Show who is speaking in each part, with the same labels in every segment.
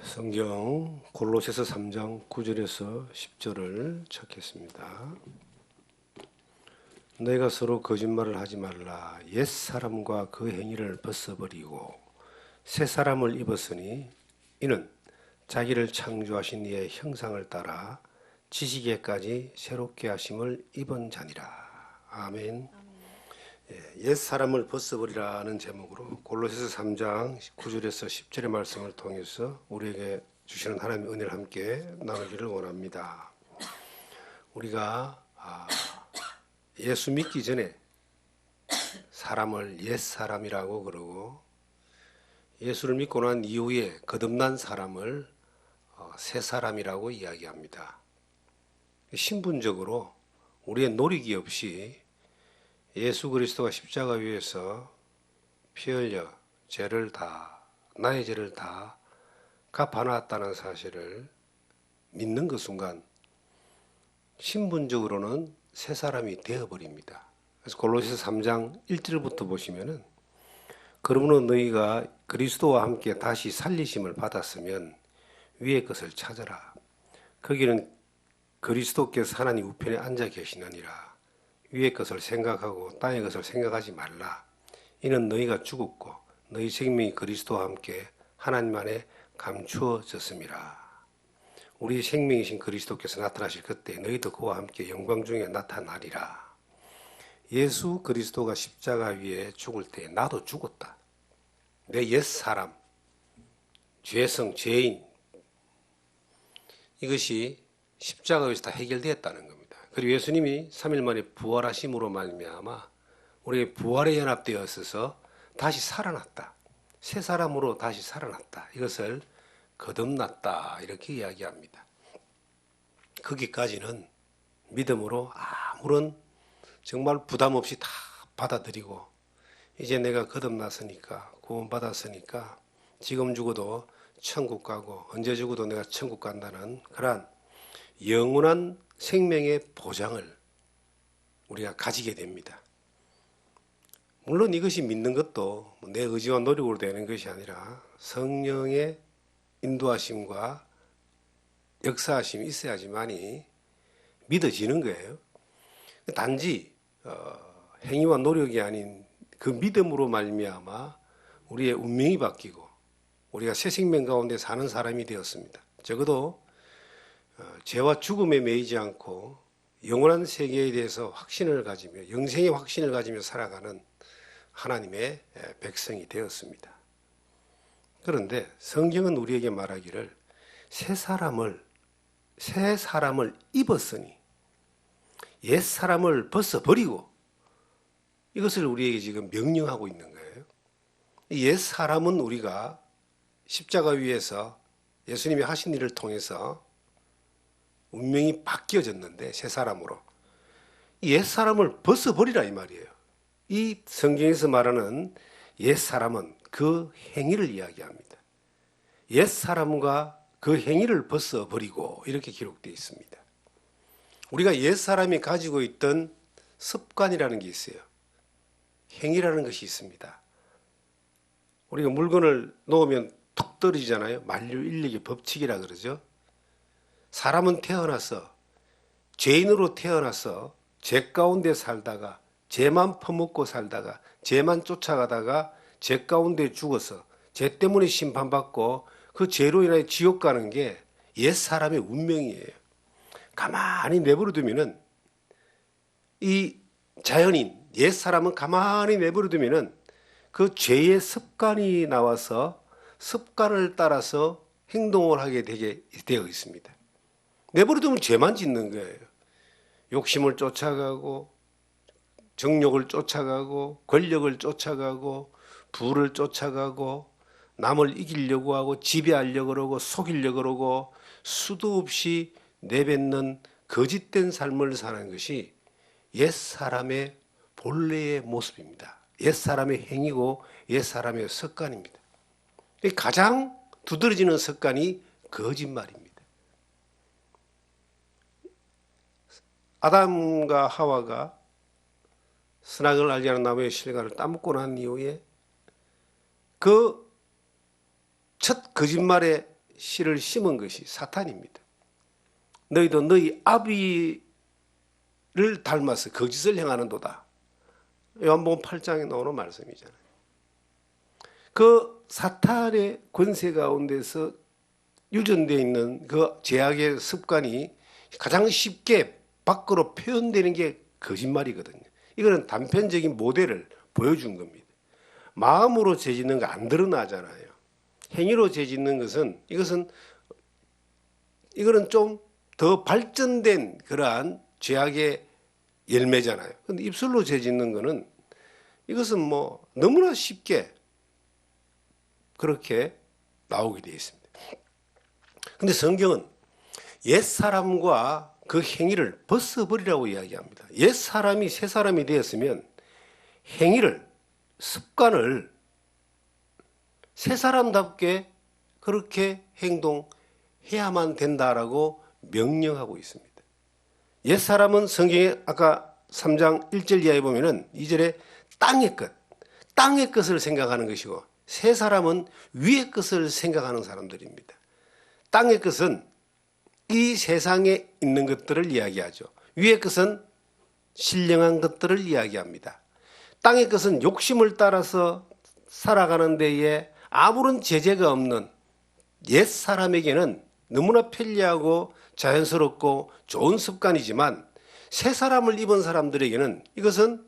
Speaker 1: 성경 골로새서 3장 9절에서 10절을 찾겠습니다. 너희가 서로 거짓말을 하지 말라. 옛 사람과 그 행위를 벗어버리고 새 사람을 입었으니 이는 자기를 창조하신 이의 형상을 따라 지식에까지 새롭게 하심을 입은 자니라. 아멘. 옛 사람을 벗어버리라는 제목으로 골로새서 3장 9절에서 10절의 말씀을 통해서 우리에게 주시는 하나님의 은혜를 함께 나누기를 원합니다. 우리가 예수 믿기 전에 사람을 옛 사람이라고 그러고 예수를 믿고 난 이후에 거듭난 사람을 새 사람이라고 이야기합니다. 신분적으로 우리의 노력이 없이 예수 그리스도가 십자가 위에서 피 흘려 나의 죄를 다 갚아놨다는 사실을 믿는 그 순간 신분적으로는 새 사람이 되어버립니다. 그래서 골로새서 3장 1절부터 보시면은 그러므로 너희가 그리스도와 함께 다시 살리심을 받았으면 위의 것을 찾아라. 거기는 그리스도께서 하나님 우편에 앉아 계시느니라. 위의 것을 생각하고 땅의 것을 생각하지 말라. 이는 너희가 죽었고 너희 생명이 그리스도와 함께 하나님 안에 감추어졌음이라. 우리 생명이신 그리스도께서 나타나실 그때 너희도 그와 함께 영광 중에 나타나리라. 예수 그리스도가 십자가 위에 죽을 때 나도 죽었다. 내 옛사람, 죄성, 죄인, 이것이 십자가 위에서 다 해결되었다는 겁니다. 그리고 예수님이 3일 만에 부활하심으로 말미암아 우리의 부활에 연합되어 있어서 다시 살아났다. 새 사람으로 다시 살아났다. 이것을 거듭났다. 이렇게 이야기합니다. 거기까지는 믿음으로 아무런 정말 부담 없이 다 받아들이고 이제 내가 거듭났으니까 구원받았으니까 지금 죽어도 천국 가고 언제 죽어도 내가 천국 간다는 그러한 영원한 생명의 보장을 우리가 가지게 됩니다. 물론 이것이 믿는 것도 내 의지와 노력으로 되는 것이 아니라 성령의 인도하심과 역사하심이 있어야지만이 믿어지는 거예요. 단지 행위와 노력이 아닌 그 믿음으로 말미암아 우리의 운명이 바뀌고 우리가 새 생명 가운데 사는 사람이 되었습니다. 적어도 죄와 죽음에 매이지 않고 영원한 세계에 대해서 확신을 가지며 영생의 확신을 가지며 살아가는 하나님의 백성이 되었습니다. 그런데 성경은 우리에게 말하기를 새 사람을 입었으니 옛 사람을 벗어버리고 이것을 우리에게 지금 명령하고 있는 거예요. 옛 사람은 우리가 십자가 위에서 예수님이 하신 일을 통해서 운명이 바뀌어졌는데 새 사람으로 옛 사람을 벗어버리라 이 말이에요. 이 성경에서 말하는 옛 사람은 그 행위를 이야기합니다. 옛 사람과 그 행위를 벗어버리고 이렇게 기록되어 있습니다. 우리가 옛 사람이 가지고 있던 습관이라는 게 있어요. 행위라는 것이 있습니다. 우리가 물건을 놓으면 툭 떨어지잖아요. 만류인력의 법칙이라 그러죠. 사람은 태어나서 죄인으로 태어나서 죄 가운데 살다가 죄만 퍼먹고 살다가 죄만 쫓아가다가 죄 가운데 죽어서 죄 때문에 심판받고 그 죄로 인하여 지옥 가는 게 옛 사람의 운명이에요. 가만히 내버려두면은 이 자연인 옛 사람은 가만히 내버려두면은 그 죄의 습관이 나와서 습관을 따라서 행동을 하게 되어 있습니다. 내버려두면 죄만 짓는 거예요. 욕심을 쫓아가고 정욕을 쫓아가고 권력을 쫓아가고 부를 쫓아가고 남을 이기려고 하고 지배하려고 그러고 속이려고 그러고 수도 없이 내뱉는 거짓된 삶을 사는 것이 옛사람의 본래의 모습입니다. 옛사람의 행위고 옛사람의 습관입니다. 가장 두드러지는 습관이 거짓말입니다. 아담과 하와가 선악을 알지 않은 나무의 실과를 따먹고 난 이후에 그 첫 거짓말의 씨를 심은 것이 사탄입니다. 너희도 너희 아비를 닮아서 거짓을 행하는도다. 요한복음 8장에 나오는 말씀이잖아요. 그 사탄의 권세 가운데서 유전되어 있는 그 죄악의 습관이 가장 쉽게 밖으로 표현되는 게 거짓말이거든요. 이거는 단편적인 모델을 보여준 겁니다. 마음으로 죄 짓는 거 안 드러나잖아요. 행위로 죄 짓는 것은 이거는 좀 더 발전된 그러한 죄악의 열매잖아요. 근데 입술로 죄 짓는 거는 이것은 뭐 너무나 쉽게 그렇게 나오게 되어 있습니다. 근데 성경은 옛사람과 그 행위를 벗어버리라고 이야기합니다. 옛사람이 새 사람이 되었으면 행위를, 습관을 새 사람답게 그렇게 행동해야만 된다라고 명령하고 있습니다. 옛사람은 성경에 아까 3장 1절 이하에 보면은 2절에 땅의 것을 생각하는 것이고 새 사람은 위의 것을 생각하는 사람들입니다. 땅의 것은 이 세상에 있는 것들을 이야기하죠. 위의 것은 신령한 것들을 이야기합니다. 땅의 것은 욕심을 따라서 살아가는 데에 아무런 제재가 없는 옛 사람에게는 너무나 편리하고 자연스럽고 좋은 습관이지만 새 사람을 입은 사람들에게는 이것은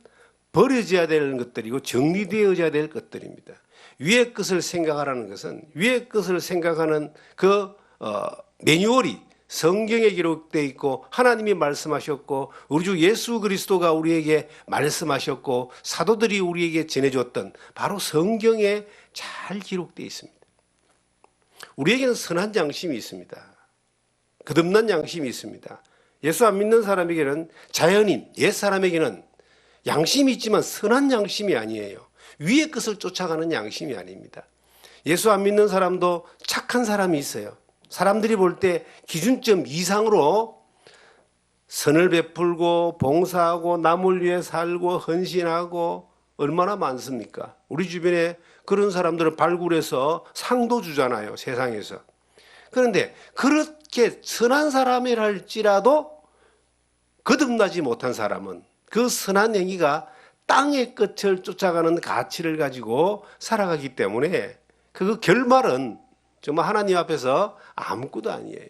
Speaker 1: 버려져야 되는 것들이고 정리되어져야 될 것들입니다. 위의 것을 생각하라는 것은 위의 것을 생각하는 그 매뉴얼이 성경에 기록되어 있고 하나님이 말씀하셨고 우리 주 예수 그리스도가 우리에게 말씀하셨고 사도들이 우리에게 전해줬던 바로 성경에 잘 기록되어 있습니다. 우리에게는 선한 양심이 있습니다. 거듭난 양심이 있습니다. 예수 안 믿는 사람에게는 자연인, 옛사람에게는 양심이 있지만 선한 양심이 아니에요. 위의 것을 쫓아가는 양심이 아닙니다. 예수 안 믿는 사람도 착한 사람이 있어요. 사람들이 볼 때 기준점 이상으로 선을 베풀고 봉사하고 남을 위해 살고 헌신하고 얼마나 많습니까? 우리 주변에 그런 사람들을 발굴해서 상도 주잖아요. 세상에서. 그런데 그렇게 선한 사람이랄지라도 거듭나지 못한 사람은 그 선한 행위가 땅의 끝을 쫓아가는 가치를 가지고 살아가기 때문에 그 결말은 정말 하나님 앞에서 아무것도 아니에요.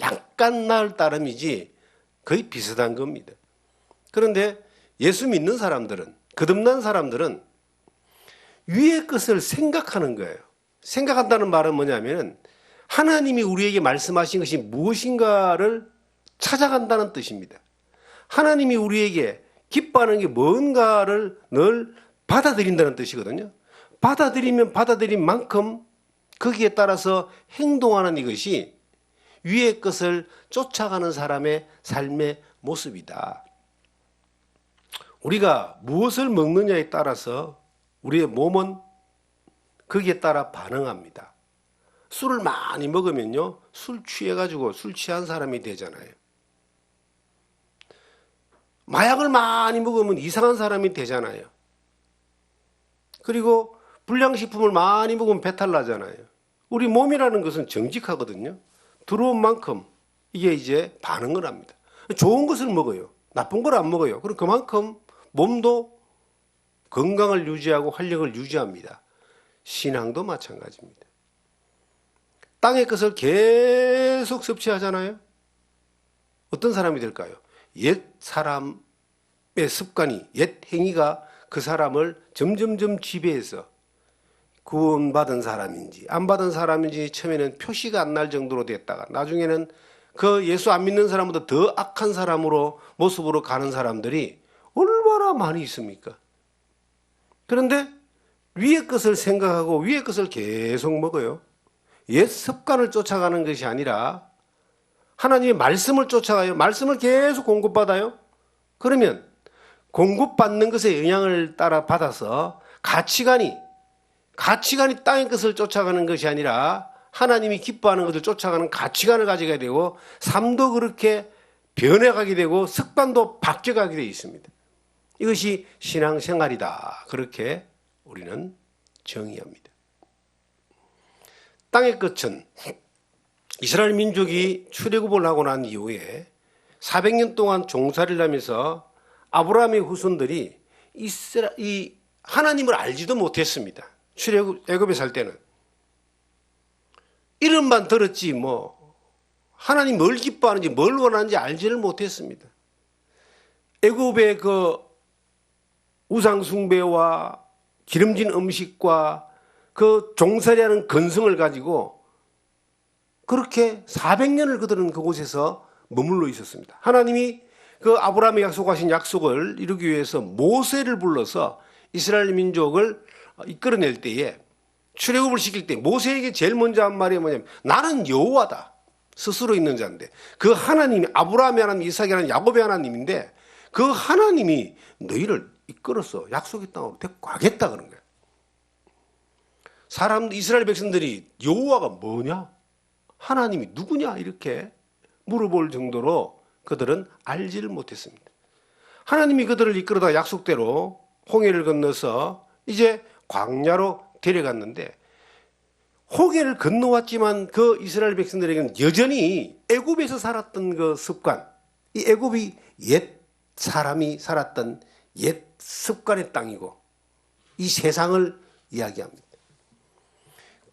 Speaker 1: 약간 나을 따름이지 거의 비슷한 겁니다. 그런데 예수 믿는 사람들은, 거듭난 사람들은 위의 것을 생각하는 거예요. 생각한다는 말은 뭐냐면 하나님이 우리에게 말씀하신 것이 무엇인가를 찾아간다는 뜻입니다. 하나님이 우리에게 기뻐하는 게 뭔가를 늘 받아들인다는 뜻이거든요. 받아들이면 받아들인 만큼 거기에 따라서 행동하는 이것이 위의 것을 쫓아가는 사람의 삶의 모습이다. 우리가 무엇을 먹느냐에 따라서 우리의 몸은 거기에 따라 반응합니다. 술을 많이 먹으면요, 술 취해가지고 술 취한 사람이 되잖아요. 마약을 많이 먹으면 이상한 사람이 되잖아요. 그리고 불량식품을 많이 먹으면 배탈 나잖아요. 우리 몸이라는 것은 정직하거든요. 들어온 만큼 이게 이제 반응을 합니다. 좋은 것을 먹어요. 나쁜 걸 안 먹어요. 그럼 그만큼 몸도 건강을 유지하고 활력을 유지합니다. 신앙도 마찬가지입니다. 땅의 것을 계속 섭취하잖아요. 어떤 사람이 될까요? 옛 사람의 습관이, 옛 행위가 그 사람을 점점점 지배해서 구원받은 사람인지 안 받은 사람인지 처음에는 표시가 안 날 정도로 됐다가 나중에는 그 예수 안 믿는 사람보다 더 악한 사람으로 모습으로 가는 사람들이 얼마나 많이 있습니까? 그런데 위의 것을 생각하고 위의 것을 계속 먹어요. 옛 습관을 쫓아가는 것이 아니라 하나님의 말씀을 쫓아가요. 말씀을 계속 공급받아요. 그러면 공급받는 것의 영향을 따라 받아서 가치관이 땅의 것을 쫓아가는 것이 아니라 하나님이 기뻐하는 것을 쫓아가는 가치관을 가지게 되고 삶도 그렇게 변해가게 되고 습관도 바뀌어가게 되어 있습니다. 이것이 신앙생활이다. 그렇게 우리는 정의합니다. 땅의 것은 이스라엘 민족이 출애굽을 하고 난 이후에 400년 동안 종살이를 하면서 아브라함의 후손들이 이 하나님을 알지도 못했습니다. 애굽에 살 때는 이름만 들었지 하나님 뭘 기뻐하는지 뭘 원하는지 알지를 못했습니다. 애굽의 그 우상 숭배와 기름진 음식과 그 종살이하는 근성을 가지고 그렇게 400년을 그들은 그곳에서 머물러 있었습니다. 하나님이 그 아브라함에 약속하신 약속을 이루기 위해서 모세를 불러서 이스라엘 민족을 이끌어낼 때에 출애굽을 시킬 때 모세에게 제일 먼저 한 말이 뭐냐면 나는 여호와다. 스스로 있는 자인데 그 하나님이 아브라함의 하나님, 이삭의 하나님, 야곱의 하나님인데 그 하나님이 너희를 이끌어서 약속의 땅으로 데리고 가겠다 그런 거예요. 이스라엘 백성들이 여호와가 뭐냐? 하나님이 누구냐? 이렇게 물어볼 정도로 그들은 알지를 못했습니다. 하나님이 그들을 이끌어다 약속대로 홍해를 건너서 이제 광야로 데려갔는데 홍해를 건너왔지만 그 이스라엘 백성들에게는 여전히 애굽에서 살았던 그 습관, 이 애굽이 옛 사람이 살았던 옛 습관의 땅이고 이 세상을 이야기합니다.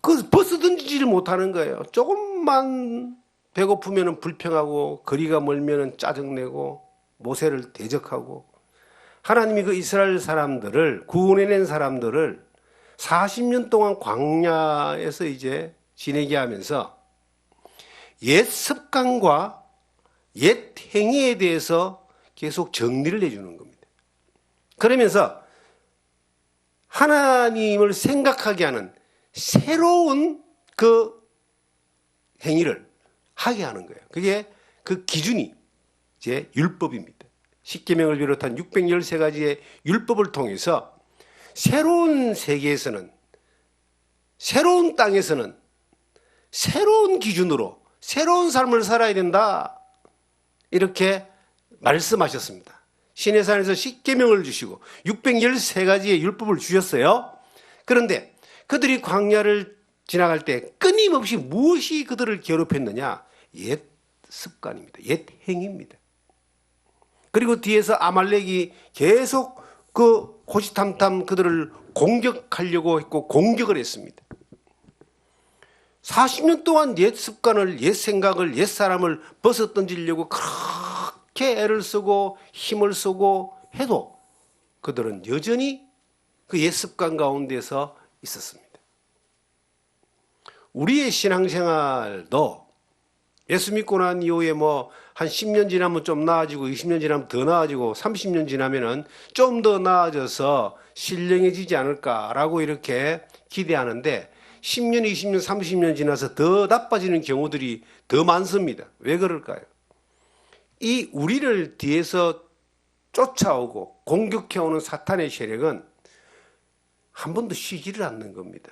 Speaker 1: 그 버스 던지지를 못하는 거예요. 조금만 배고프면 불평하고 거리가 멀면 짜증내고 모세를 대적하고 하나님이 그 이스라엘 사람들을 구원해낸 사람들을 40년 동안 광야에서 이제 지내게 하면서 옛 습관과 옛 행위에 대해서 계속 정리를 해주는 겁니다. 그러면서 하나님을 생각하게 하는 새로운 그 행위를 하게 하는 거예요. 그게 그 기준이 이제 율법입니다. 십계명을 비롯한 613가지의 율법을 통해서 새로운 세계에서는 새로운 땅에서는 새로운 기준으로 새로운 삶을 살아야 된다. 이렇게 말씀하셨습니다. 시내산에서 십계명을 주시고 613가지의 율법을 주셨어요. 그런데 그들이 광야를 지나갈 때 끊임없이 무엇이 그들을 괴롭혔느냐? 옛 습관입니다. 옛 행위입니다. 그리고 뒤에서 아말렉이 계속 그 호시탐탐 그들을 공격하려고 했고 공격을 했습니다. 40년 동안 옛 습관을, 옛 생각을, 옛 사람을 벗어 던지려고 그렇게 애를 쓰고 힘을 쓰고 해도 그들은 여전히 그 옛 습관 가운데서 있었습니다. 우리의 신앙생활도 예수 믿고 난 이후에 한 10년 지나면 좀 나아지고 20년 지나면 더 나아지고 30년 지나면은 좀 더 나아져서 신령해지지 않을까라고 이렇게 기대하는데 10년, 20년, 30년 지나서 더 나빠지는 경우들이 더 많습니다. 왜 그럴까요? 이 우리를 뒤에서 쫓아오고 공격해오는 사탄의 세력은 한 번도 쉬지를 않는 겁니다.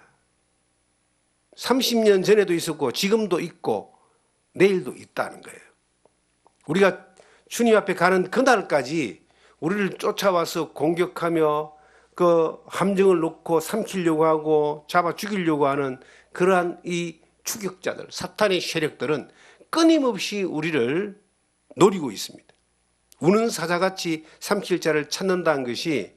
Speaker 1: 30년 전에도 있었고 지금도 있고 내일도 있다는 거예요. 우리가 주님 앞에 가는 그날까지 우리를 쫓아와서 공격하며 그 함정을 놓고 삼키려고 하고 잡아 죽이려고 하는 그러한 이 추격자들, 사탄의 세력들은 끊임없이 우리를 노리고 있습니다. 우는 사자같이 삼킬 자를 찾는다는 것이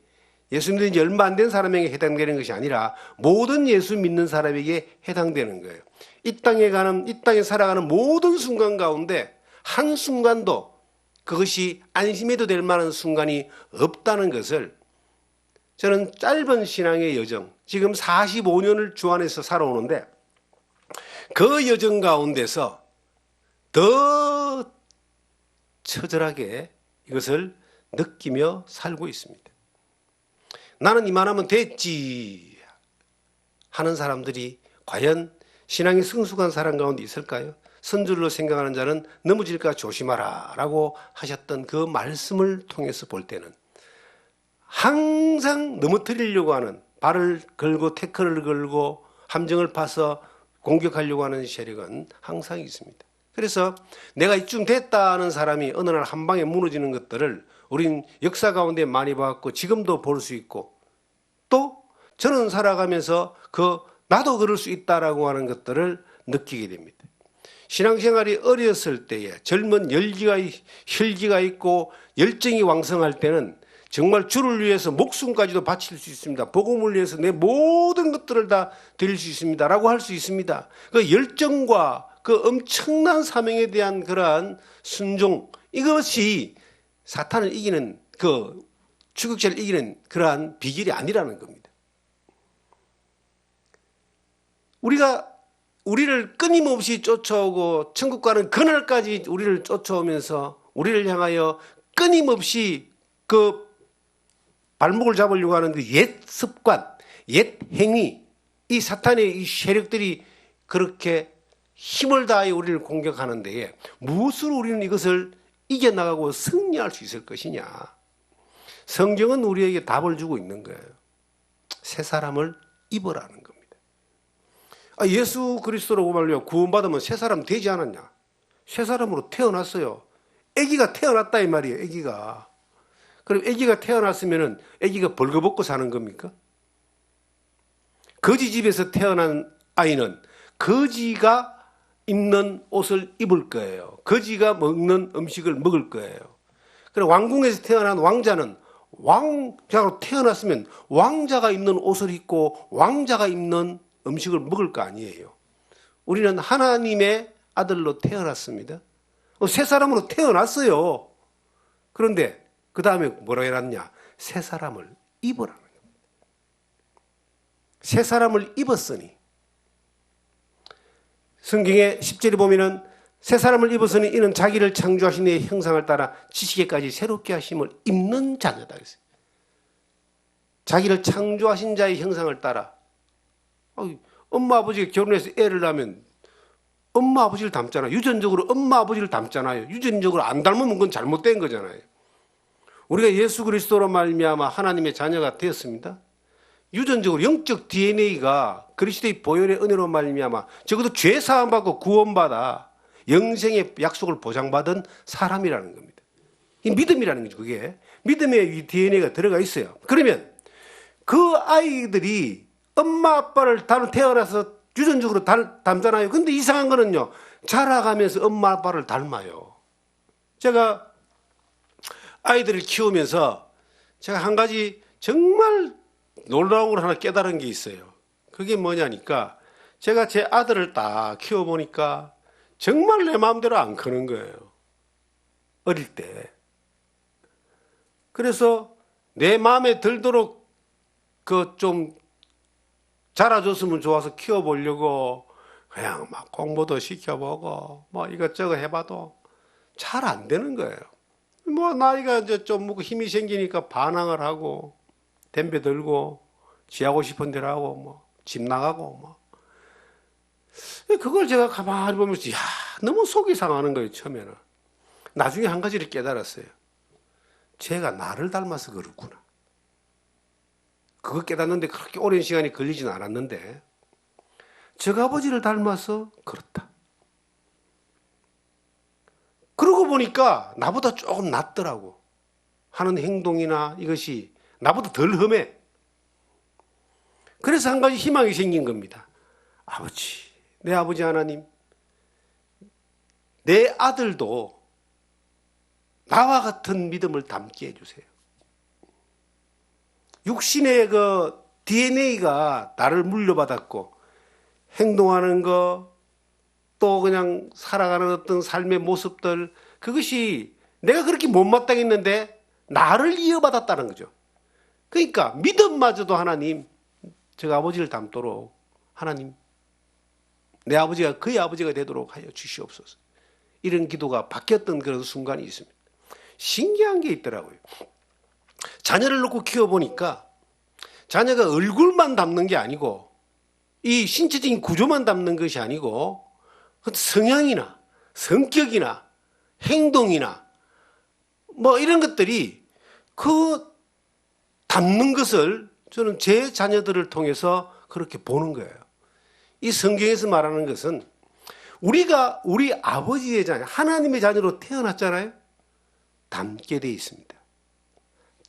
Speaker 1: 예수 믿는 지 얼마 안 된 사람에게 해당되는 것이 아니라 모든 예수 믿는 사람에게 해당되는 거예요. 이 땅에 살아가는 모든 순간 가운데 한순간도 그것이 안심해도 될 만한 순간이 없다는 것을 저는 짧은 신앙의 여정, 지금 45년을 주 안에서 살아오는데 그 여정 가운데서 더 처절하게 이것을 느끼며 살고 있습니다. 나는 이만하면 됐지 하는 사람들이 과연 신앙이 성숙한 사람 가운데 있을까요? 선줄로 생각하는 자는 넘어질까 조심하라 라고 하셨던 그 말씀을 통해서 볼 때는 항상 넘어뜨리려고 하는, 발을 걸고 태클을 걸고 함정을 파서 공격하려고 하는 세력은 항상 있습니다. 그래서 내가 이쯤 됐다 하는 사람이 어느 날 한 방에 무너지는 것들을 우린 역사 가운데 많이 봤고 지금도 볼 수 있고 또 저는 살아가면서 나도 그럴 수 있다라고 하는 것들을 느끼게 됩니다. 신앙생활이 어렸을 때에 젊은 혈기가 있고 열정이 왕성할 때는 정말 주를 위해서 목숨까지도 바칠 수 있습니다. 복음을 위해서 내 모든 것들을 다 드릴 수 있습니다. 라고 할 수 있습니다. 그 열정과 그 엄청난 사명에 대한 그러한 순종, 이것이 사탄을 이기는, 그 추격자를 이기는 그러한 비결이 아니라는 겁니다. 우리를 끊임없이 쫓아오고 천국 가는 그날까지 우리를 쫓아오면서 우리를 향하여 끊임없이 그 발목을 잡으려고 하는 그 옛 습관, 옛 행위, 이 사탄의 이 세력들이 그렇게 힘을 다하여 우리를 공격하는 데에 무엇으로 우리는 이것을 이겨나가고 승리할 수 있을 것이냐. 성경은 우리에게 답을 주고 있는 거예요. 새 사람을 입으라는 겁니다. 예수 그리스도로 말미암아 구원받으면 새 사람 되지 않았냐? 새 사람으로 태어났어요. 아기가 태어났다 이 말이에요. 아기가. 그럼 아기가 태어났으면은 아기가 벌거벗고 사는 겁니까? 거지 집에서 태어난 아이는 거지가 입는 옷을 입을 거예요. 거지가 먹는 음식을 먹을 거예요. 그리고 왕궁에서 태어난 왕자는 왕자로 태어났으면 왕자가 입는 옷을 입고 왕자가 입는 음식을 먹을 거 아니에요. 우리는 하나님의 아들로 태어났습니다. 새 사람으로 태어났어요. 그런데 그 다음에 뭐라 해놨냐? 새 사람을 입으라는 겁니다. 새 사람을 입었으니, 성경의 10절에 보면은 새 사람을 입었으니 이는 자기를 창조하신 이의 형상을 따라 지식에까지 새롭게 하심을 입는 자녀다 그랬어요. 자기를 창조하신 자의 형상을 따라. 엄마 아버지가 결혼해서 애를 낳으면 엄마 아버지를 닮잖아요. 유전적으로 엄마 아버지를 닮잖아요. 유전적으로 안 닮으면 그건 잘못된 거잖아요. 우리가 예수 그리스도로 말미암아 하나님의 자녀가 되었습니다. 유전적으로 영적 DNA가 그리스도의 보혈의 은혜로 말미암아 적어도 죄 사함 받고 구원받아 영생의 약속을 보장받은 사람이라는 겁니다. 이 믿음이라는 거죠. 그게 믿음의 이 DNA가 들어가 있어요. 그러면 그 아이들이 엄마 아빠를 태어나서 유전적으로 닮잖아요. 근데 이상한 거는요, 자라가면서 엄마 아빠를 닮아요. 제가 아이들을 키우면서 제가 한 가지 정말 놀라운 걸 하나 깨달은 게 있어요. 그게 뭐냐니까, 제가 제 아들을 딱 키워보니까 정말 내 마음대로 안 크는 거예요. 어릴 때. 그래서 내 마음에 들도록 좀 자라줬으면 좋아서 키워보려고 그냥 막 공부도 시켜보고 뭐 이것저것 해봐도 잘 안 되는 거예요. 뭐 나이가 이제 좀 먹고 힘이 생기니까 반항을 하고 덤벼 들고 지하고 싶은 대로 하고 뭐 집 나가고 뭐. 그걸 제가 가만히 보면서 야, 너무 속이 상하는 거예요. 처음에는. 나중에 한 가지를 깨달았어요. 제가 나를 닮아서 그렇구나. 그거 깨닫는데 그렇게 오랜 시간이 걸리지는 않았는데 저 아버지를 닮아서 그렇다. 그러고 보니까 나보다 조금 낫더라고. 하는 행동이나 이것이 나보다 덜 험해. 그래서 한 가지 희망이 생긴 겁니다. 아버지, 내 아버지 하나님, 내 아들도 나와 같은 믿음을 담게 해주세요. 육신의 그 DNA가 나를 물려받았고 행동하는 거, 또 그냥 살아가는 어떤 삶의 모습들, 그것이 내가 그렇게 못마땅했는데 나를 이어받았다는 거죠. 그러니까 믿음마저도 하나님, 제가 아버지를 닮도록 하나님, 내 아버지가 그의 아버지가 되도록 하여 주시옵소서. 이런 기도가 바뀌었던 그런 순간이 있습니다. 신기한 게 있더라고요. 자녀를 놓고 키워보니까 자녀가 얼굴만 닮는 게 아니고 이 신체적인 구조만 닮는 것이 아니고 성향이나 성격이나 행동이나 뭐 이런 것들이 그 닮는 것을 저는 제 자녀들을 통해서 그렇게 보는 거예요. 이 성경에서 말하는 것은 우리가 우리 아버지의 자녀, 하나님의 자녀로 태어났잖아요. 닮게 돼 있습니다.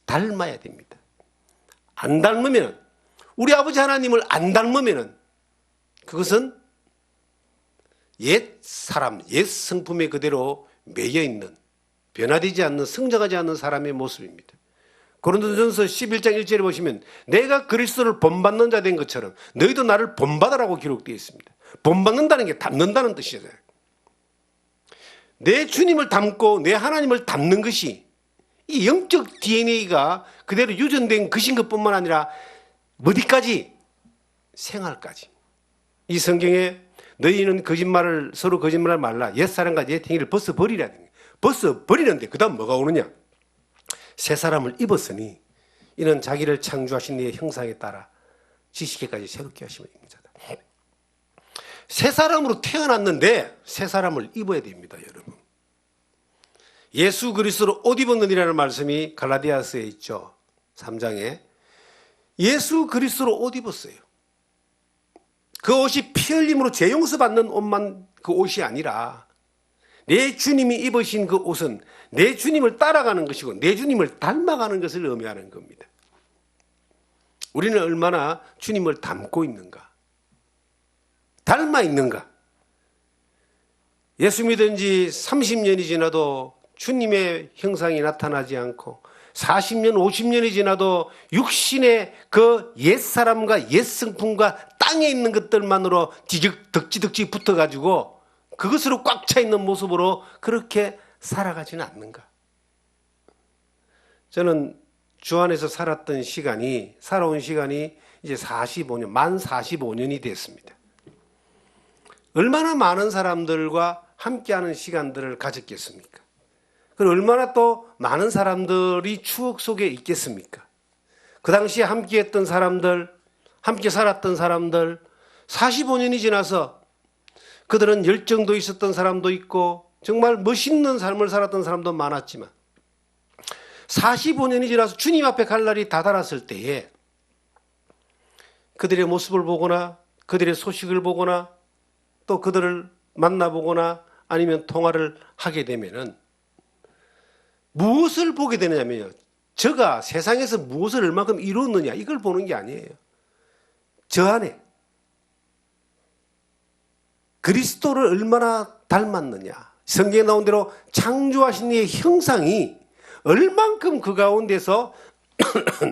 Speaker 1: 닮아야 됩니다. 안 닮으면, 우리 아버지 하나님을 안 닮으면 그것은 옛 사람, 옛 성품에 그대로 매여 있는, 변화되지 않는, 성장하지 않는 사람의 모습입니다. 고린도전서 11장 1절에 보시면 내가 그리스도를 본받는 자 된 것처럼 너희도 나를 본받으라고 기록되어 있습니다. 본받는다는 게 닮는다는 뜻이잖아요. 내 주님을 닮고 내 하나님을 닮는 것이 이 영적 DNA가 그대로 유전된 것인 것뿐만 아니라 어디까지? 생활까지. 이 성경에 너희는 서로 거짓말을 말라. 옛사람과 옛 행위를 벗어버리라는 거예요. 벗어버리는데 그 다음 뭐가 오느냐? 새 사람을 입었으니 이는 자기를 창조하신 이의 형상에 따라 지식에까지 새롭게 하심을 입는 자다. 새 사람으로 태어났는데 새 사람을 입어야 됩니다, 여러분. 예수 그리스도로 옷 입었느니라는 말씀이 갈라디아서에 있죠. 3장에. 예수 그리스도로 옷 입었어요. 그 옷이 피 흘림으로 재용서 받는 옷만 그 옷이 아니라 내 주님이 입으신 그 옷은 내 주님을 따라가는 것이고 내 주님을 닮아가는 것을 의미하는 겁니다. 우리는 얼마나 주님을 닮고 있는가? 닮아 있는가? 예수 믿은 지 30년이 지나도 주님의 형상이 나타나지 않고 40년, 50년이 지나도 육신의 그 옛사람과 옛성품과 땅에 있는 것들만으로 덕지덕지 붙어가지고 그것으로 꽉 차 있는 모습으로 그렇게 살아가지는 않는가? 저는 주 안에서 살아온 시간이 이제 45년, 만 45년이 됐습니다. 얼마나 많은 사람들과 함께하는 시간들을 가졌겠습니까? 그리고 얼마나 또 많은 사람들이 추억 속에 있겠습니까? 그 당시에 함께했던 사람들, 함께 살았던 사람들, 45년이 지나서 그들은 열정도 있었던 사람도 있고 정말 멋있는 삶을 살았던 사람도 많았지만 45년이 지나서 주님 앞에 갈 날이 다다랐을 때에 그들의 모습을 보거나 그들의 소식을 보거나 또 그들을 만나보거나 아니면 통화를 하게 되면은 무엇을 보게 되느냐면요. 저가 세상에서 무엇을 얼마큼 이루었느냐 이걸 보는 게 아니에요. 저 안에 그리스도를 얼마나 닮았느냐. 성경에 나온 대로 창조하신 이의 형상이 얼만큼 그 가운데서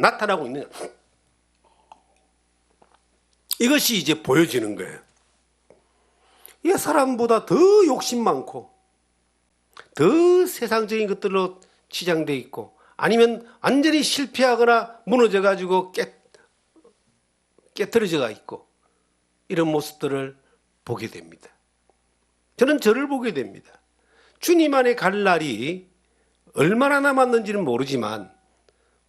Speaker 1: 나타나고 있느냐. 이것이 이제 보여지는 거예요. 이 사람보다 더 욕심 많고 더 세상적인 것들로 치장되어 있고 아니면 완전히 실패하거나 무너져가지고 깨트려져가 있고 이런 모습들을 보게 됩니다. 저는 저를 보게 됩니다. 주님 안에 갈 날이 얼마나 남았는지는 모르지만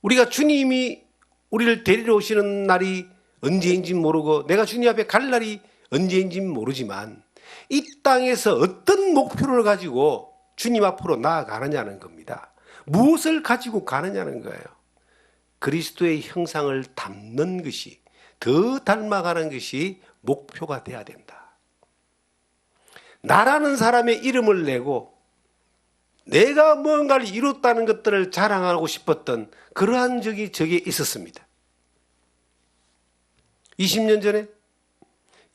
Speaker 1: 우리가 주님이 우리를 데리러 오시는 날이 언제인지 모르고 내가 주님 앞에 갈 날이 언제인지 모르지만 이 땅에서 어떤 목표를 가지고 주님 앞으로 나아가느냐는 겁니다. 무엇을 가지고 가느냐는 거예요. 그리스도의 형상을 담는 것이 더 닮아가는 것이 목표가 돼야 된다. 나라는 사람의 이름을 내고 내가 뭔가를 이뤘다는 것들을 자랑하고 싶었던 그러한 적이 저기에 있었습니다. 20년 전에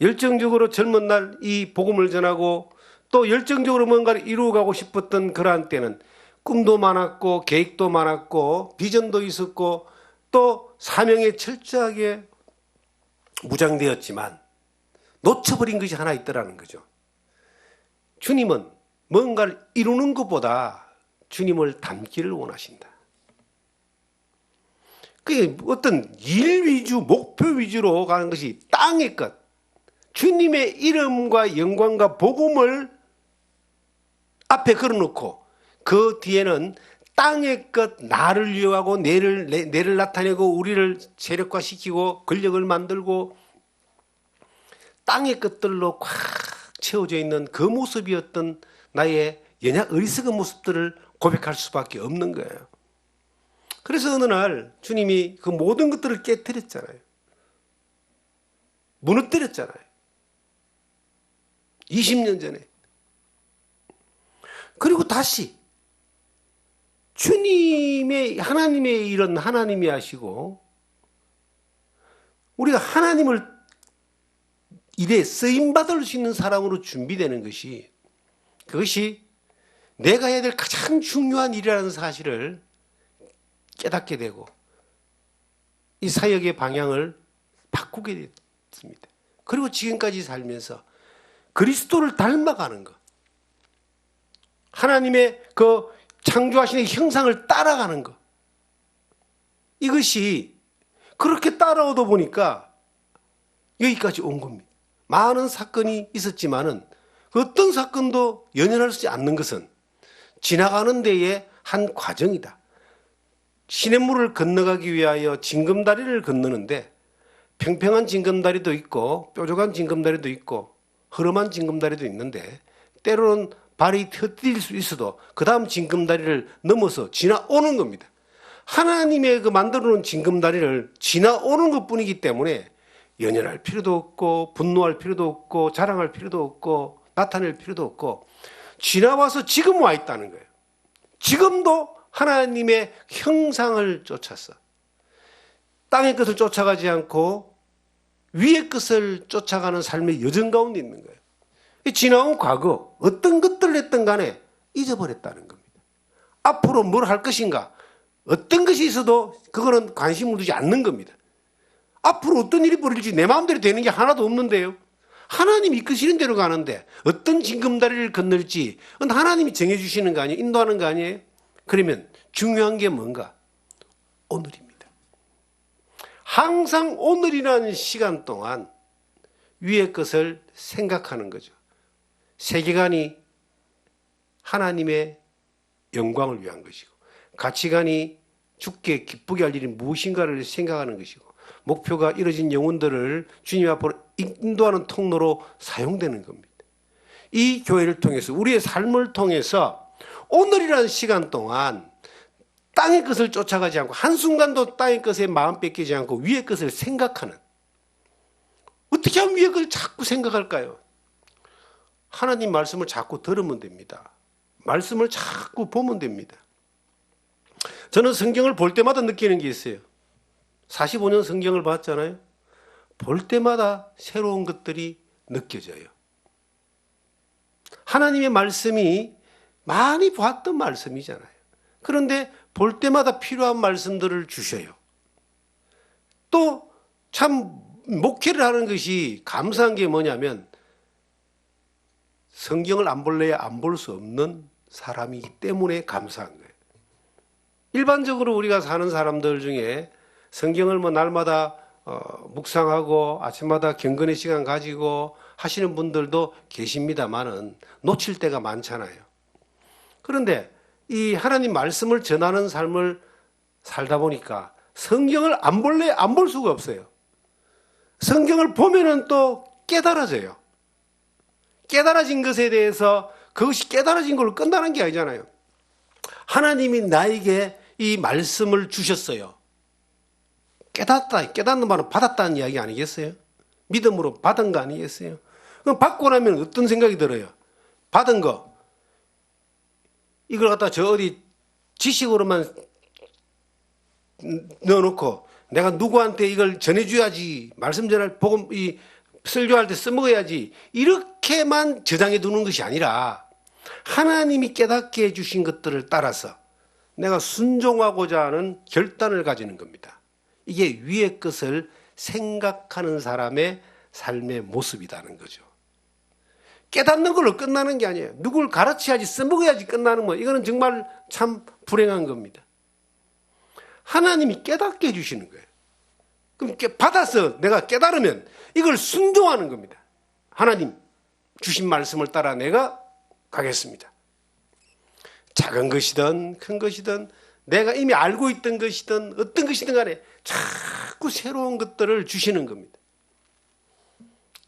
Speaker 1: 열정적으로 젊은 날 이 복음을 전하고 또 열정적으로 뭔가를 이루어가고 싶었던 그러한 때는 꿈도 많았고 계획도 많았고 비전도 있었고 또 사명에 철저하게 무장되었지만 놓쳐버린 것이 하나 있더라는 거죠. 주님은 뭔가를 이루는 것보다 주님을 닮기를 원하신다. 그게 어떤 일 위주, 목표 위주로 가는 것이 땅의 것, 주님의 이름과 영광과 복음을 앞에 걸어놓고 그 뒤에는 땅의 것, 나를 위하고 내를 나타내고 우리를 세력화시키고 권력을 만들고 땅의 것들로 꽉 채워져 있는 그 모습이었던 나의 연약 어리석은 모습들을 고백할 수밖에 없는 거예요. 그래서 어느 날 주님이 그 모든 것들을 깨뜨렸잖아요. 무너뜨렸잖아요. 20년 전에. 그리고 다시 주님의 하나님의 일은 하나님이 하시고 우리가 하나님을 일에 쓰임받을 수 있는 사람으로 준비되는 것이, 그것이 내가 해야 될 가장 중요한 일이라는 사실을 깨닫게 되고 이 사역의 방향을 바꾸게 됐습니다. 그리고 지금까지 살면서 그리스도를 닮아가는 것, 하나님의 그 창조하신 형상을 따라가는 것, 이것이 그렇게 따라오다 보니까 여기까지 온 겁니다. 많은 사건이 있었지만은 그 어떤 사건도 연연할 수 않는 것은 지나가는 데의 한 과정이다. 시냇물을 건너가기 위하여 징검다리를 건너는데 평평한 징검다리도 있고 뾰족한 징검다리도 있고 허름한 징검다리도 있는데 때로는 발이 헛디딜 수 있어도 그 다음 징검다리를 넘어서 지나오는 겁니다. 하나님의 그 만들어 놓은 징검다리를 지나오는 것뿐이기 때문에 연연할 필요도 없고 분노할 필요도 없고 자랑할 필요도 없고 나타낼 필요도 없고 지나와서 지금 와 있다는 거예요. 지금도 하나님의 형상을 쫓았어. 땅의 것을 쫓아가지 않고 위의 것을 쫓아가는 삶의 여정 가운데 있는 거예요. 지나온 과거 어떤 것들을 했든 간에 잊어버렸다는 겁니다. 앞으로 뭘 할 것인가, 어떤 것이 있어도 그거는 관심을 두지 않는 겁니다. 앞으로 어떤 일이 벌어질지 내 마음대로 되는 게 하나도 없는데요. 하나님이 이끄시는 대로 가는데 어떤 징검다리를 건널지 하나님이 정해주시는 거 아니에요? 인도하는 거 아니에요? 그러면 중요한 게 뭔가? 오늘입니다. 항상 오늘이라는 시간 동안 위의 것을 생각하는 거죠. 세계관이 하나님의 영광을 위한 것이고 가치관이 주께 기쁘게 할 일이 무엇인가를 생각하는 것이고 목표가 이루어진 영혼들을 주님 앞으로 인도하는 통로로 사용되는 겁니다. 이 교회를 통해서 우리의 삶을 통해서 오늘이라는 시간 동안 땅의 것을 쫓아가지 않고 한순간도 땅의 것에 마음 뺏기지 않고 위의 것을 생각하는, 어떻게 하면 위의 것을 자꾸 생각할까요? 하나님 말씀을 자꾸 들으면 됩니다. 말씀을 자꾸 보면 됩니다. 저는 성경을 볼 때마다 느끼는 게 있어요. 45년 성경을 봤잖아요. 볼 때마다 새로운 것들이 느껴져요. 하나님의 말씀이 많이 봤던 말씀이잖아요. 그런데 볼 때마다 필요한 말씀들을 주셔요. 또 참 목회를 하는 것이 감사한 게 뭐냐면 성경을 안 볼래야 안 볼 수 없는 사람이기 때문에 감사한 거예요. 일반적으로 우리가 사는 사람들 중에 성경을 뭐 날마다 묵상하고 아침마다 경건의 시간 가지고 하시는 분들도 계십니다만은 놓칠 때가 많잖아요. 그런데 이 하나님 말씀을 전하는 삶을 살다 보니까 성경을 안 볼래 안 볼 수가 없어요. 성경을 보면은 또 깨달아져요. 깨달아진 것에 대해서 그것이 깨달아진 걸로 끝나는 게 아니잖아요. 하나님이 나에게 이 말씀을 주셨어요. 깨닫는 말은 받았다는 이야기 아니겠어요? 믿음으로 받은 거 아니겠어요? 그럼 받고 나면 어떤 생각이 들어요? 받은 거, 이걸 갖다 저 어디 지식으로만 넣어놓고 내가 누구한테 이걸 전해줘야지, 말씀 전할 복음, 이 설교할 때 써먹어야지, 이렇게만 저장해 두는 것이 아니라 하나님이 깨닫게 해주신 것들을 따라서 내가 순종하고자 하는 결단을 가지는 겁니다. 이게 위의 것을 생각하는 사람의 삶의 모습이라는 거죠. 깨닫는 걸로 끝나는 게 아니에요. 누굴 가르쳐야지, 써먹어야지 끝나는 거, 이거는 정말 참 불행한 겁니다. 하나님이 깨닫게 해주시는 거예요. 그럼 받아서 내가 깨달으면 이걸 순종하는 겁니다. 하나님 주신 말씀을 따라 내가 가겠습니다. 작은 것이든 큰 것이든 내가 이미 알고 있던 것이든 어떤 것이든 간에 자꾸 새로운 것들을 주시는 겁니다.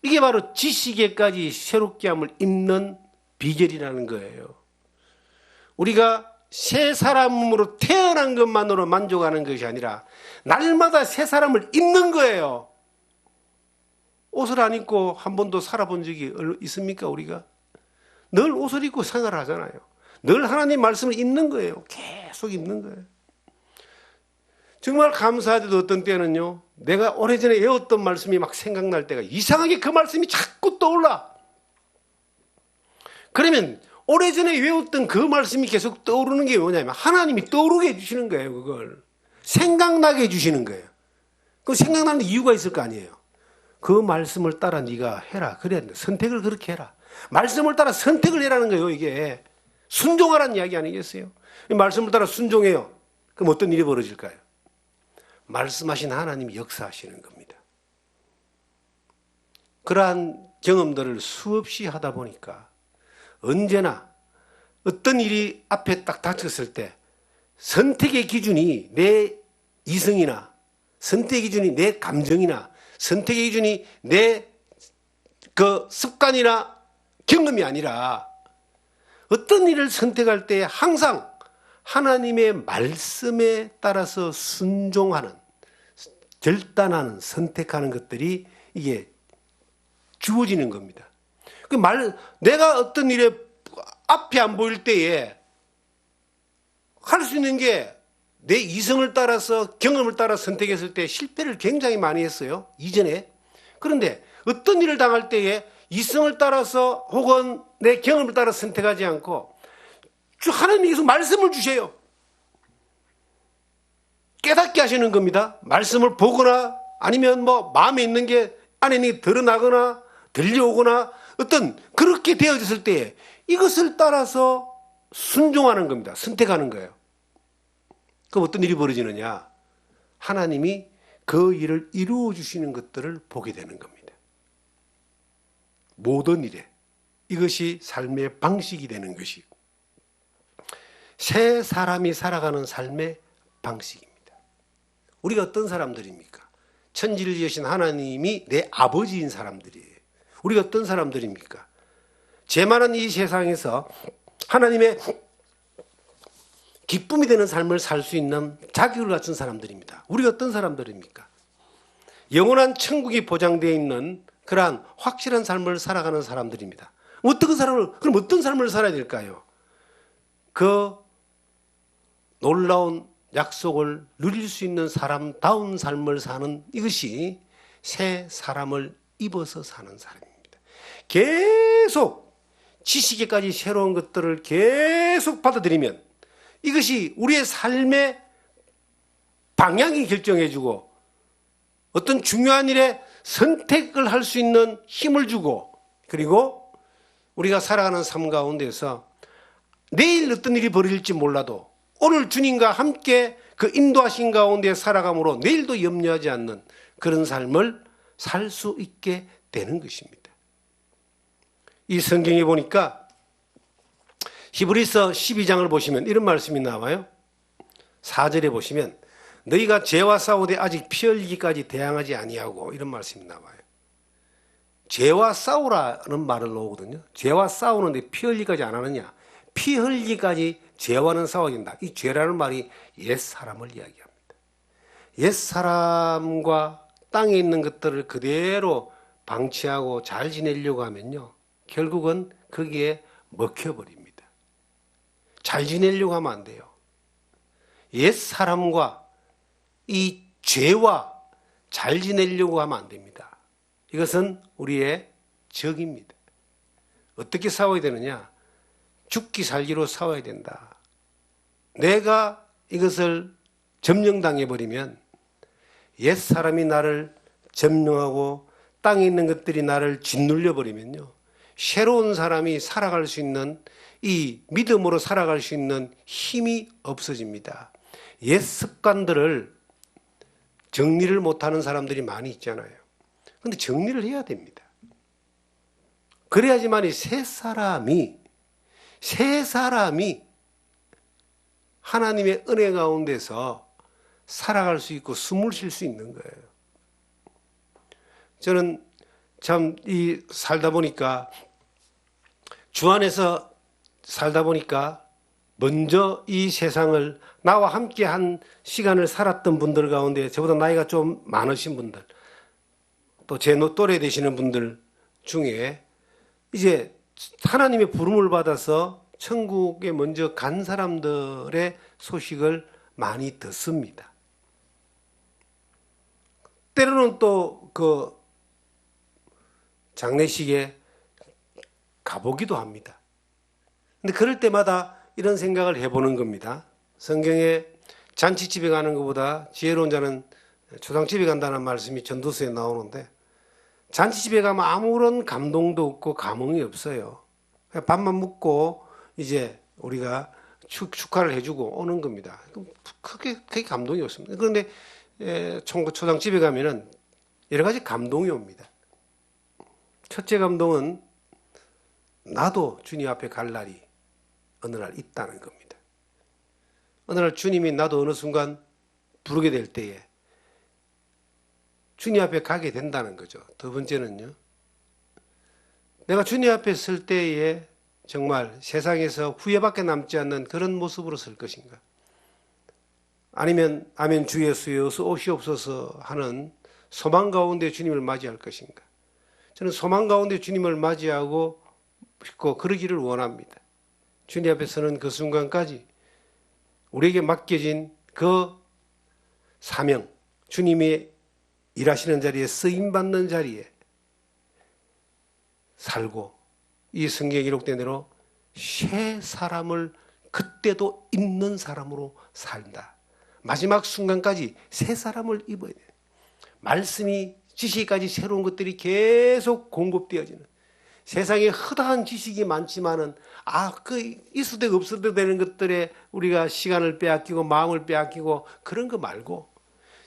Speaker 1: 이게 바로 지식에까지 새롭게 함을 입는 비결이라는 거예요. 우리가 새 사람으로 태어난 것만으로 만족하는 것이 아니라 날마다 새 사람을 입는 거예요. 옷을 안 입고 한 번도 살아본 적이 있습니까? 우리가 늘 옷을 입고 생활을 하잖아요. 늘 하나님 말씀을 입는 거예요. 계속 입는 거예요. 정말 감사하게도 어떤 때는요, 내가 오래전에 외웠던 말씀이 막 생각날 때가 이상하게 그 말씀이 자꾸 떠올라. 그러면 오래전에 외웠던 그 말씀이 계속 떠오르는 게 뭐냐면 하나님이 떠오르게 해주시는 거예요. 그걸 생각나게 해주시는 거예요. 그 생각나는 이유가 있을 거 아니에요. 그 말씀을 따라 네가 해라. 그래야 돼. 선택을 그렇게 해라. 말씀을 따라 선택을 해라는 거예요. 이게 순종하라는 이야기 아니겠어요? 말씀을 따라 순종해요. 그럼 어떤 일이 벌어질까요? 말씀하신 하나님이 역사하시는 겁니다. 그러한 경험들을 수없이 하다 보니까 언제나 어떤 일이 앞에 딱 닥쳤을 때 선택의 기준이 내 이성이나 선택의 기준이 내 감정이나 선택의 기준이 내 그 습관이나 경험이 아니라 어떤 일을 선택할 때 항상 하나님의 말씀에 따라서 순종하는, 결단하는, 선택하는 것들이 이게 주어지는 겁니다. 내가 어떤 일에 앞이 안 보일 때에 할 수 있는 게 내 이성을 따라서 경험을 따라 선택했을 때 실패를 굉장히 많이 했어요. 이전에. 그런데 어떤 일을 당할 때에 이성을 따라서 혹은 내 경험을 따라 선택하지 않고 하나님께서 말씀을 주세요. 깨닫게 하시는 겁니다. 말씀을 보거나 아니면 뭐 마음에 있는 게 안에 있는 게 드러나거나 들려오거나 어떤 그렇게 되어졌을 때에 이것을 따라서 순종하는 겁니다. 선택하는 거예요. 그럼 어떤 일이 벌어지느냐? 하나님이 그 일을 이루어 주시는 것들을 보게 되는 겁니다. 모든 일에 이것이 삶의 방식이 되는 것이 새 사람이 살아가는 삶의 방식입니다. 우리가 어떤 사람들입니까? 천지를 지으신 하나님이 내 아버지인 사람들이에요. 우리가 어떤 사람들입니까? 죄 많은 이 세상에서 하나님의 기쁨이 되는 삶을 살 수 있는 자격을 갖춘 사람들입니다. 우리가 어떤 사람들입니까? 영원한 천국이 보장되어 있는 그러한 확실한 삶을 살아가는 사람들입니다. 그럼 어떤 삶을 살아야 될까요? 그 놀라운 약속을 누릴 수 있는 사람다운 삶을 사는 이것이 새 사람을 입어서 사는 사람입니다. 계속 지식에까지 새로운 것들을 계속 받아들이면 이것이 우리의 삶의 방향이 결정해주고 어떤 중요한 일에 선택을 할 수 있는 힘을 주고 그리고 우리가 살아가는 삶 가운데서 내일 어떤 일이 벌어질지 몰라도 오늘 주님과 함께 그 인도하신 가운데 살아감으로 내일도 염려하지 않는 그런 삶을 살 수 있게 되는 것입니다. 이 성경에 보니까 히브리서 12장을 보시면 이런 말씀이 나와요. 4절에 보시면 너희가 죄와 싸우되 아직 피 흘리기까지 대항하지 아니하고 이런 말씀이 나와요. 죄와 싸우라는 말을 놓거든요. 죄와 싸우는데 피 흘리기까지 안 하느냐. 피 흘리기까지 죄와는 싸워야 된다. 이 죄라는 말이 옛사람을 이야기합니다. 옛사람과 땅에 있는 것들을 그대로 방치하고 잘 지내려고 하면요. 결국은 거기에 먹혀버립니다. 잘 지내려고 하면 안 돼요. 옛사람과 이 죄와 잘 지내려고 하면 안 됩니다. 이것은 우리의 적입니다. 어떻게 싸워야 되느냐? 죽기 살기로 싸워야 된다. 내가 이것을 점령당해버리면 옛사람이 나를 점령하고 땅에 있는 것들이 나를 짓눌려버리면요. 새로운 사람이 살아갈 수 있는 이 믿음으로 살아갈 수 있는 힘이 없어집니다. 옛 습관들을 정리를 못하는 사람들이 많이 있잖아요. 그런데 정리를 해야 됩니다. 그래야지만 새 사람이 하나님의 은혜 가운데서 살아갈 수 있고 숨을 쉴 수 있는 거예요. 저는 참 살다 보니까 주 안에서 살다 보니까 먼저 이 세상을 나와 함께 한 시간을 살았던 분들 가운데 저보다 나이가 좀 많으신 분들 또 제 또래 되시는 분들 중에 이제 하나님의 부름을 받아서 천국에 먼저 간 사람들의 소식을 많이 듣습니다. 때로는 또 그 장례식에 가보기도 합니다. 근데 그럴 때마다 이런 생각을 해보는 겁니다. 성경에 잔치집에 가는 것보다 지혜로운 자는 초상집에 간다는 말씀이 전도서에 나오는데, 잔치집에 가면 아무런 감동도 없고 감흥이 없어요. 그냥 밥만 먹고 이제 우리가 축하를 해주고 오는 겁니다. 크게 감동이 없습니다. 그런데 초상집에 가면은 여러 가지 감동이 옵니다. 첫째 감동은 나도 주님 앞에 갈 날이 어느 날 있다는 겁니다. 어느 날 주님이 나도 어느 순간 부르게 될 때에 주님 앞에 가게 된다는 거죠. 두 번째는요, 내가 주님 앞에 설 때에 정말 세상에서 후회밖에 남지 않는 그런 모습으로 설 것인가? 아니면 아멘 주 예수여 어서 오시옵소서 하는 소망 가운데 주님을 맞이할 것인가? 저는 소망 가운데 주님을 맞이하고 싶고 그러기를 원합니다. 주님 앞에 서는 그 순간까지 우리에게 맡겨진 그 사명, 주님이 일하시는 자리에 쓰임받는 자리에 살고, 이 성경에 기록된 대로 새 사람을 그때도 입는 사람으로 산다. 마지막 순간까지 새 사람을 입어야 돼요. 말씀이 지식까지 새로운 것들이 계속 공급되어지는, 세상에 허다한 지식이 많지만은 있을 때가 없을 때 되는 것들에 우리가 시간을 빼앗기고 마음을 빼앗기고 그런 거 말고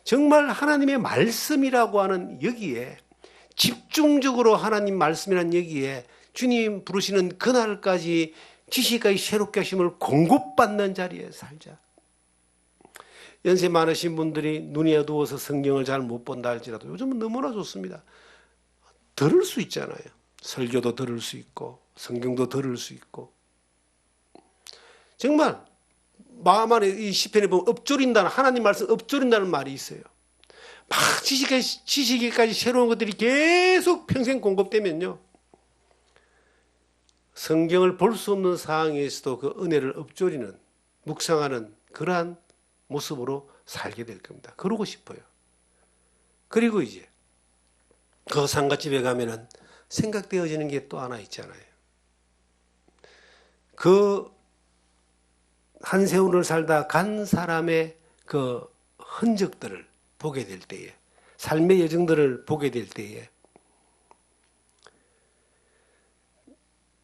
Speaker 1: 정말 하나님의 말씀이라고 하는 여기에 집중적으로 하나님 말씀이라는 여기에 주님 부르시는 그날까지 지식까지 새롭게 하심을 공급받는 자리에 살자. 연세 많으신 분들이 눈이 어두워서 성경을 잘 못 본다 할지라도 요즘은 너무나 좋습니다. 들을 수 있잖아요. 설교도 들을 수 있고 성경도 들을 수 있고. 정말 마음 안에 이 시편에 보면 엎조린다는, 하나님 말씀 엎조린다는 말이 있어요. 막 지식에까지 새로운 것들이 계속 평생 공급되면요, 성경을 볼 수 없는 상황에서도 그 은혜를 엎조리는, 묵상하는 그러한 모습으로 살게 될 겁니다. 그러고 싶어요. 그리고 이제 그 상갓집에 가면은 생각되어지는 게 또 하나 있잖아요. 그 한 세월을 살다 간 사람의 그 흔적들을 보게 될 때에, 삶의 여정들을 보게 될 때에,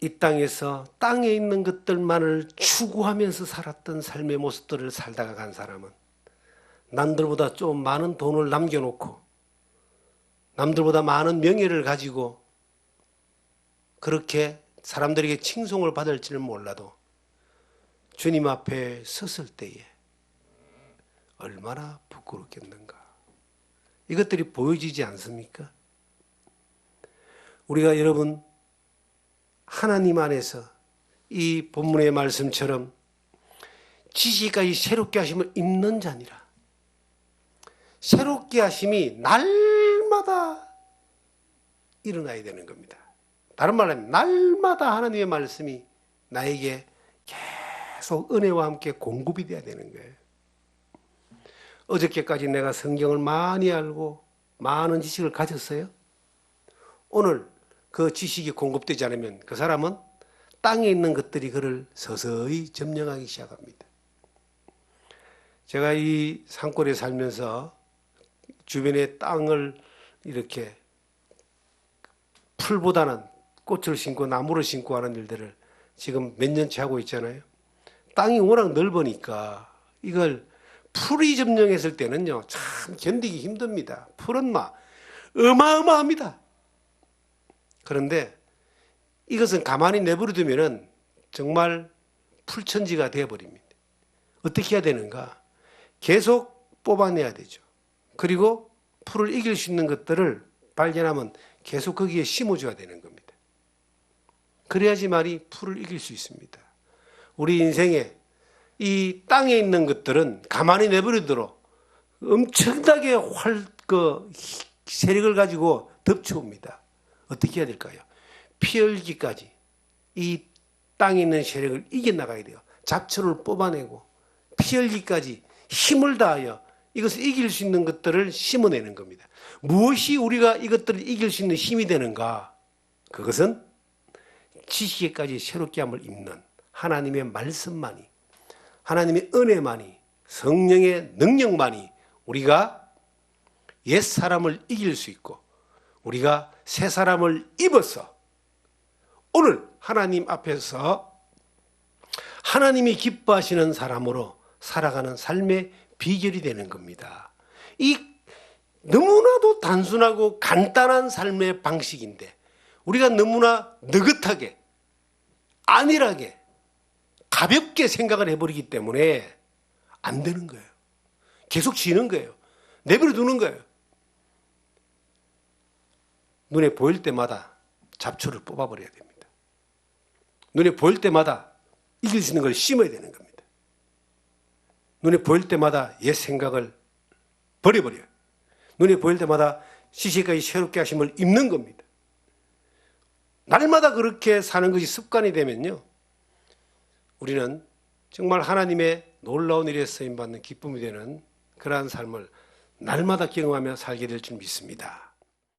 Speaker 1: 이 땅에서 땅에 있는 것들만을 추구하면서 살았던 삶의 모습들을 살다가 간 사람은 남들보다 좀 많은 돈을 남겨놓고 남들보다 많은 명예를 가지고 그렇게 사람들에게 칭송을 받을지는 몰라도 주님 앞에 섰을 때에 얼마나 부끄럽겠는가. 이것들이 보여지지 않습니까? 우리가 여러분 하나님 안에서 이 본문의 말씀처럼 지식까지 새롭게 하심을 입는 자니라. 새롭게 하심이 날마다 일어나야 되는 겁니다. 다른 말로 하면 날마다 하나님의 말씀이 나에게 계속 은혜와 함께 공급이 돼야 되는 거예요. 어저께까지 내가 성경을 많이 알고 많은 지식을 가졌어요. 오늘 그 지식이 공급되지 않으면 그 사람은 땅에 있는 것들이 그를 서서히 점령하기 시작합니다. 제가 이 산골에 살면서 주변에 땅을 이렇게 풀보다는 꽃을 심고 나무를 심고 하는 일들을 지금 몇 년째 하고 있잖아요. 땅이 워낙 넓으니까 이걸 풀이 점령했을 때는요, 참 견디기 힘듭니다. 풀은 어마어마합니다. 그런데 이것은 가만히 내버려두면은 정말 풀천지가 되어버립니다. 어떻게 해야 되는가? 계속 뽑아내야 되죠. 그리고 풀을 이길 수 있는 것들을 발견하면 계속 거기에 심어줘야 되는 겁니다. 그래야지만이 풀을 이길 수 있습니다. 우리 인생에 이 땅에 있는 것들은 가만히 내버리도록 엄청나게 세력을 가지고 덮쳐옵니다. 어떻게 해야 될까요? 피 흘기까지 이 땅에 있는 세력을 이겨나가야 돼요. 잡초를 뽑아내고 피 흘기까지 힘을 다하여 이것을 이길 수 있는 것들을 심어내는 겁니다. 무엇이 우리가 이것들을 이길 수 있는 힘이 되는가? 그것은 지식에까지 새롭게 함을 입는 하나님의 말씀만이, 하나님의 은혜만이, 성령의 능력만이 우리가 옛 사람을 이길 수 있고 우리가 새 사람을 입어서 오늘 하나님 앞에서 하나님이 기뻐하시는 사람으로 살아가는 삶의 비결이 되는 겁니다. 이 너무나도 단순하고 간단한 삶의 방식인데 우리가 너무나 느긋하게 안일하게 가볍게 생각을 해버리기 때문에 안 되는 거예요. 계속 지는 거예요. 내버려 두는 거예요. 눈에 보일 때마다 잡초를 뽑아버려야 됩니다. 눈에 보일 때마다 이길 수 있는 걸 심어야 되는 겁니다. 눈에 보일 때마다 옛 생각을 버려버려요. 눈에 보일 때마다 지식까지 새롭게 하심을 입는 겁니다. 날마다 그렇게 사는 것이 습관이 되면요, 우리는 정말 하나님의 놀라운 일에 쓰임받는 기쁨이 되는 그러한 삶을 날마다 경험하며 살게 될 줄 믿습니다.